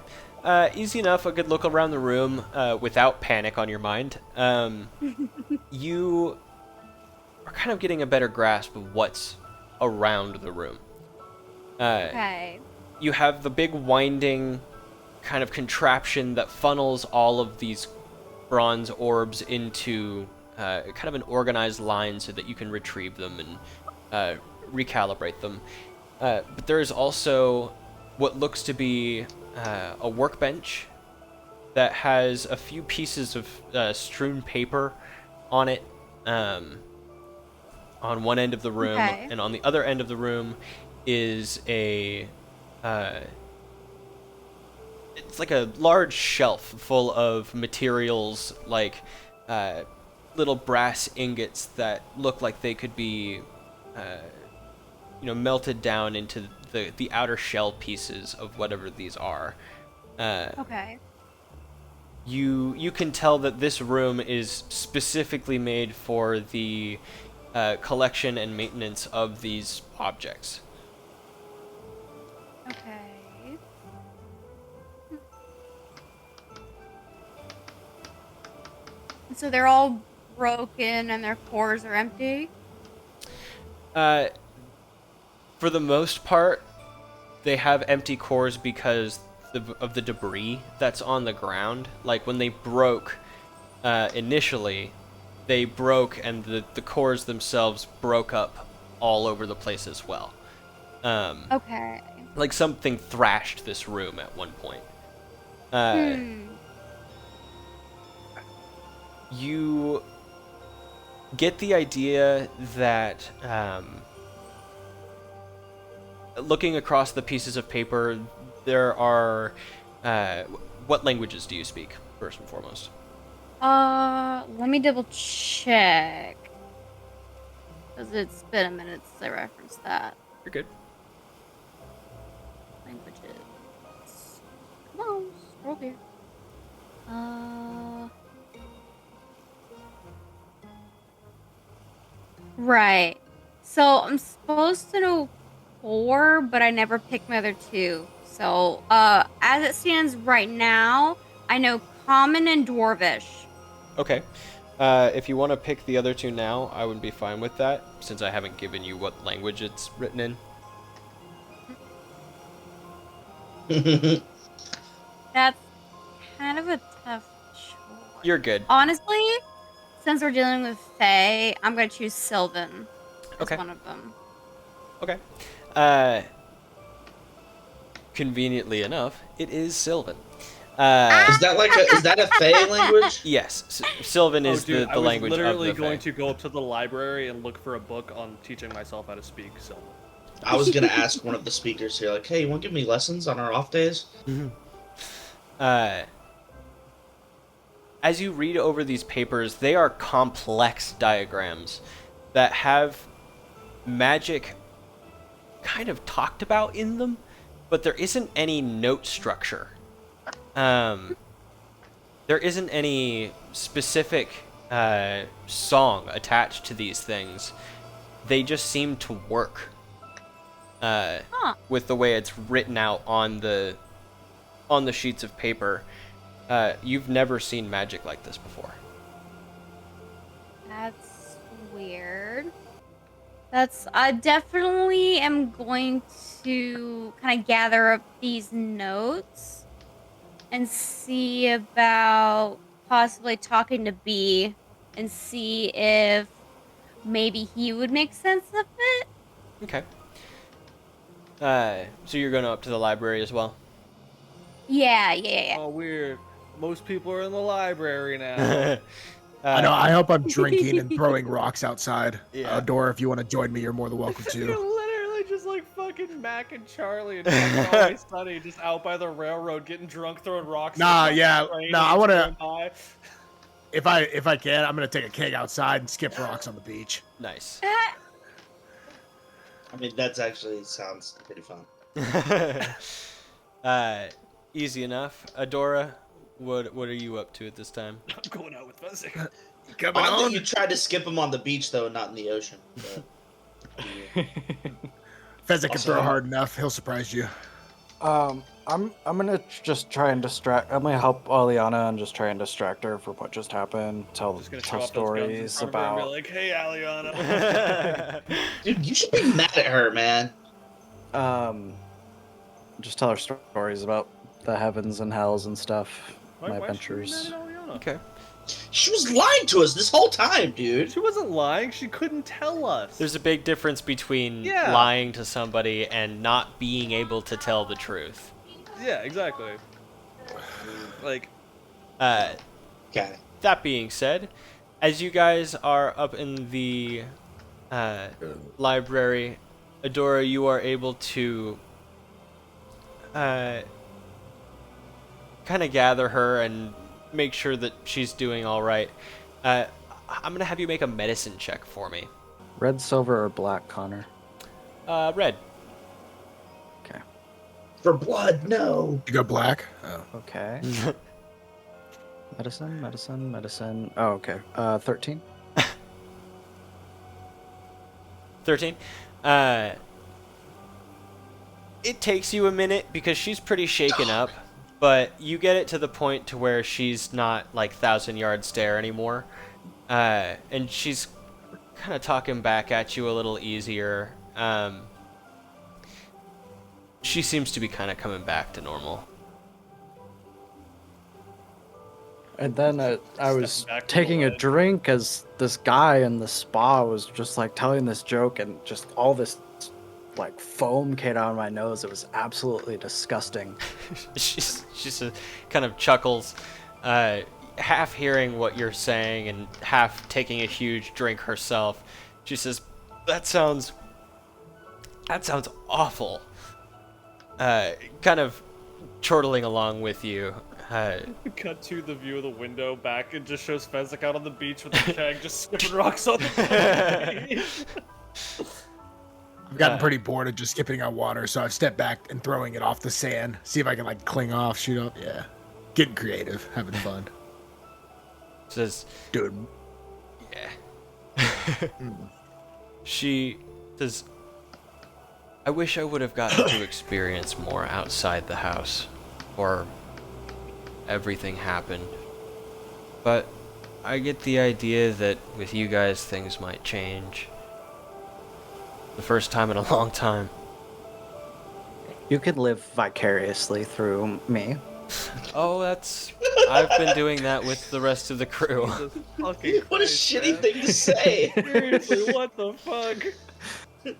Easy enough, a good look around the room without panic on your mind. You are kind of getting a better grasp of what's around the room. Okay. You have the big winding kind of contraption that funnels all of these bronze orbs into kind of an organized line so that you can retrieve them and recalibrate them. But there is also what looks to be a workbench that has a few pieces of strewn paper on it on one end of the room, Okay. and on the other end of the room is a it's like a large shelf full of materials like little brass ingots that look like they could be melted down into the outer shell pieces of whatever these are. Okay. You can tell that this room is specifically made for the collection and maintenance of these objects. Okay. So they're all broken and their cores are empty? For the most part, they have empty cores because of the debris that's on the ground. Like when they broke initially, they broke and the cores themselves broke up all over the place as well. Okay. Like something thrashed this room at one point. You get the idea that looking across the pieces of paper, there are... what languages do you speak, first and foremost? Let me double check. Because it's been a minute since I referenced that. You're good. Languages. Come on, scroll here. Right. So I'm supposed to know 4, but I never picked my other 2. So, as it stands right now, I know Common and Dwarvish. Okay. If you want to pick the other 2 now, I would be fine with that, since I haven't given you what language it's written in. That's kind of a tough choice. You're good. Honestly, since we're dealing with Fae, I'm going to choose Sylvan as Okay. one of them. Okay. Conveniently enough, it is Sylvan. Is that a Fae language? Yes, Sylvan is the language of the I was literally Fae. going to go up to the library and look for a book on teaching myself how to speak Sylvan. I was gonna ask one of the speakers here, like, hey, you want to give me lessons on our off days? As you read over these papers, they are complex diagrams that have magic kind of talked about in them, but there isn't any note structure. There isn't any specific song attached to these things. They just seem to work with the way it's written out on the sheets of paper. You've never seen magic like this before. That's weird. I definitely am going to kind of gather up these notes and see about possibly talking to B and see if maybe he would make sense of it. Okay. So you're going up to the library as well? Yeah. Oh, weird. Most people are in the library now. I know. I hope I'm drinking and throwing rocks outside. Yeah. Dora, if you want to join me, you're more than welcome You're to. literally just like fucking Mac and Charlie and Always Sunny just out by the railroad getting drunk, throwing rocks. I want to. By. If I can, I'm gonna take a keg outside and skip rocks on the beach. Nice. I mean, that's actually sounds pretty fun. Easy enough. Adora, what are you up to at this time? I'm going out with Fuzzy. Coming Oddly, on. you tried to skip him on the beach, though, not in the ocean. But... Fezzik can throw hard enough. He'll surprise you. I'm gonna just try and distract. I'm gonna help Aliana and just try and distract her from what just happened. Tell stories about. And be like, hey, Aliana. Dude, you should be mad at her, man. Just tell her stories about the heavens and hells and stuff. My adventures. Okay. She was lying to us this whole time, dude. She wasn't lying. She couldn't tell us. There's a big difference between lying to somebody and not being able to tell the truth. Yeah, exactly. Like, Okay. That being said, as you guys are up in the library, Adora, you are able to kind of gather her and make sure that she's doing all right. I'm gonna have you make a medicine check for me. Red, silver, or black, Connor? Red. Okay. For blood, no. You go black. Oh. Okay. medicine. Oh, okay. 13. 13. It takes you a minute because she's pretty shaken up, but you get it to the point to where she's not like 1,000-yard stare anymore, and she's kind of talking back at you a little easier. She seems to be kind of coming back to normal. And then I was taking a drink as this guy in the spa was just like telling this joke and just all this like foam came out of my nose. It was absolutely disgusting. She's kind of chuckles, half hearing what you're saying and half taking a huge drink herself. She says, That sounds awful." Kind of chortling along with you. Cut to the view of the window back. It just shows Fezzik out on the beach with a keg, just skipping rocks on the beach. I've gotten pretty bored of just skipping on water, so I've stepped back and throwing it off the sand. See if I can like cling off, shoot up. Yeah, getting creative, having fun. Says, Dude. Yeah. She says, "I wish I would have gotten to experience more outside the house, or everything happened. But I get the idea that with you guys things might change. The first time in a long time." You can live vicariously through me. Oh, I've been doing that with the rest of the crew. Jesus fucking What a Christ, shitty man. thing to say. Seriously, what the fuck?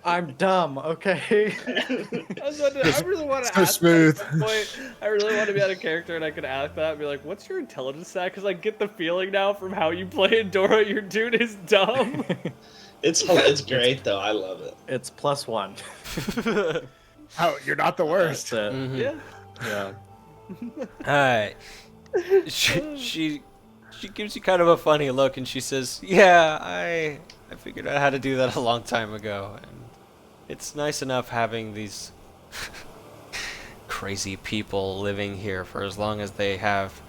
I'm dumb, okay? I really want to So ask smooth. that at some point. I really want to be out of character and I could ask that and be like, what's your intelligence stat? Because I get the feeling now from how you play Dora, your dude is dumb. It's great though. I love it. It's +1. Oh, you're not the worst. That's it. Mhm. Yeah. Yeah. She gives you kind of a funny look and she says, "Yeah, I figured out how to do that a long time ago, and it's nice enough having these crazy people living here for as long as they have.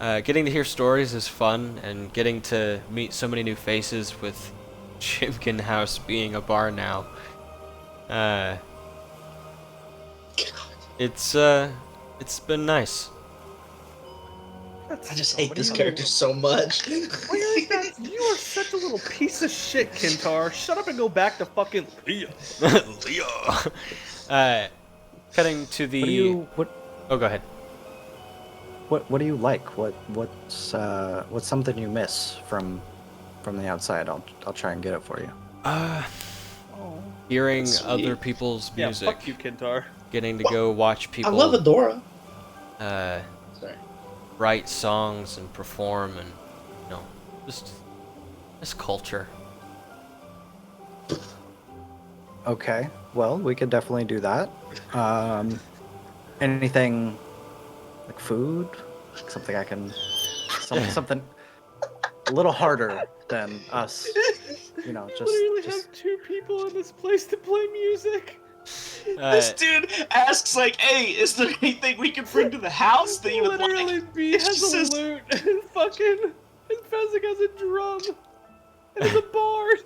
Getting to hear stories is fun, and getting to meet so many new faces with Chimpkin House being a bar now. It's been nice." I just hate this character so much. You are such a little piece of shit, Kintar. Shut up and go back to fucking Leah. Leo. Cutting to the. Oh, go ahead. What do you like? What's something you miss from the outside? I'll try and get it for you. Hearing Sweet. other people's Yeah, music. fuck you, Kintar. Getting to go watch I people. love Adora. Sorry. Write songs and perform, and just this culture. Okay. Well, we could definitely do that. Anything like food? Something I can. Something a little harder than us. We literally have two people in this place to play music. This dude asks like, "Hey, is there anything we can bring to the house that you would Literally, like?" B has a says- lute, and fucking, and Fezzik has a drum, and there's a bard.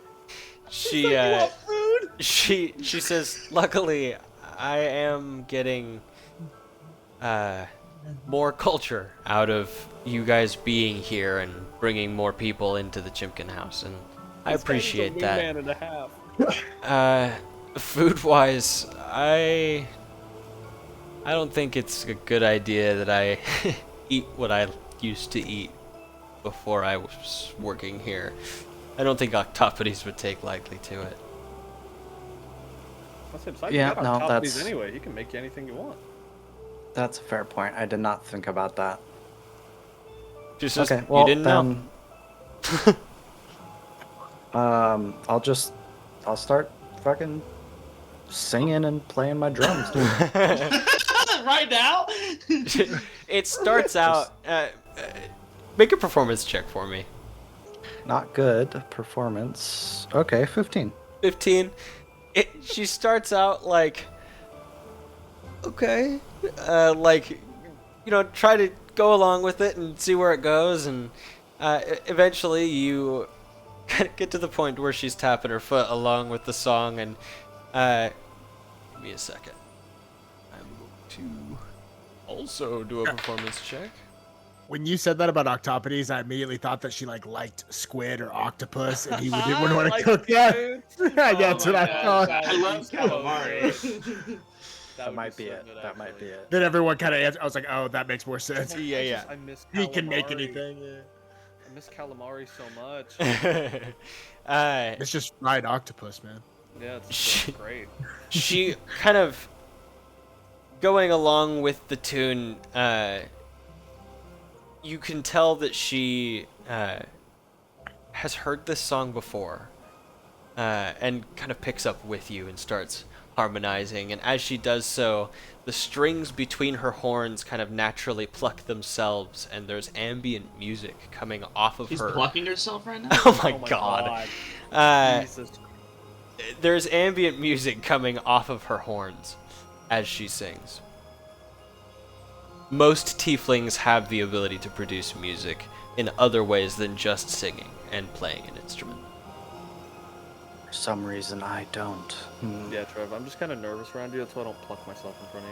She You want food? she says, "Luckily, I am getting more culture out of you guys being here and bringing more people into the Chimpkin House, and I This guy's appreciate a that." man and a half. Food-wise, I don't think it's a good idea that I eat what I used to eat before I was working here. I don't think Octopodes would take lightly to it. Yeah, no, that's that's- anyway. He can make you anything you want. That's a fair point. I did not think about that. Just Okay, well you didn't know. then, I'll start fucking singing and playing my drums, dude. Right now? It starts out. Make a performance check for me. Not good performance. Okay, 15. 15. She starts out like, okay, try to go along with it and see where it goes, and eventually you get to the point where she's tapping her foot along with the song, and give me a second. I'm going to also do a performance check. When you said that about Octopodes, I immediately thought that she liked squid or octopus, and wouldn't want to cook that. That's what I thought. I love calamari. That might be it. That might be it. Then everyone kind of answered. I was like, oh, that makes more sense. Yeah. I miss He can make calamari. anything. Yeah. I miss calamari so much. It's just fried octopus, man. Yeah, it's She- great. She kind of going along with the tune. You can tell that she has heard this song before, and kind of picks up with you and starts harmonizing. And as she does so, the strings between her horns kind of naturally pluck themselves, and there's ambient music coming off of She's her. plucking herself right now? Oh my god. Jesus. There's ambient music coming off of her horns as she sings. Most tieflings have the ability to produce music in other ways than just singing and playing an instrument. For some reason, I don't. Yeah, Trev, I'm just kind of nervous around you. That's why I don't pluck myself in front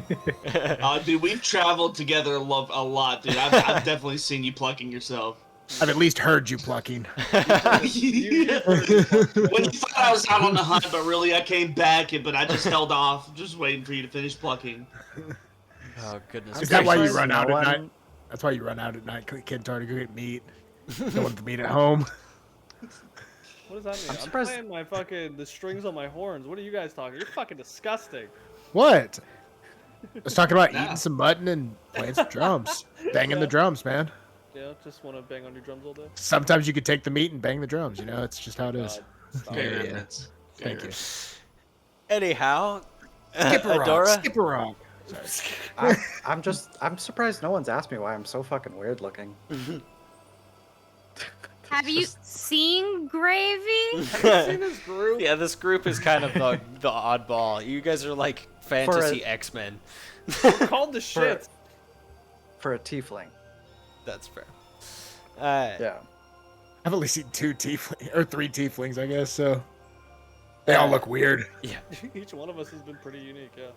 of you. Dude, we've traveled together a lot, dude. I've definitely seen you plucking yourself. I've at least heard you plucking. When you thought I was out on the hunt, but really I came back, but I just held off, just waiting for you to finish plucking. Oh goodness. Is that why you surprised run out no at one- night? That's why you run out at night, Kentaro, to go get meat. No one can meet at home. What does that mean? I'm I'm surprised- playing the strings on my horns. What are you guys talking? You're fucking disgusting. What? I was talking about Nah. eating some mutton and playing some drums. Banging the drums, man. Yeah, just want to bang on your drums all day. Sometimes you could take the meat and bang the drums, you know? It's just how it is. God, stop. Great Yeah. remnants. Thank you. Anyhow, Skip a rock, Adora, skip a rock. I'm surprised no one's asked me why I'm so fucking weird looking. Have you seen Gravy? See this group? yeah, this group is kind of the oddball. You guys are like fantasy X-Men. We're called the shits. For a tiefling. That's fair. Yeah. I've only seen 3 tieflings, I guess, so they all look weird. Yeah. Each one of us has been pretty unique, yeah.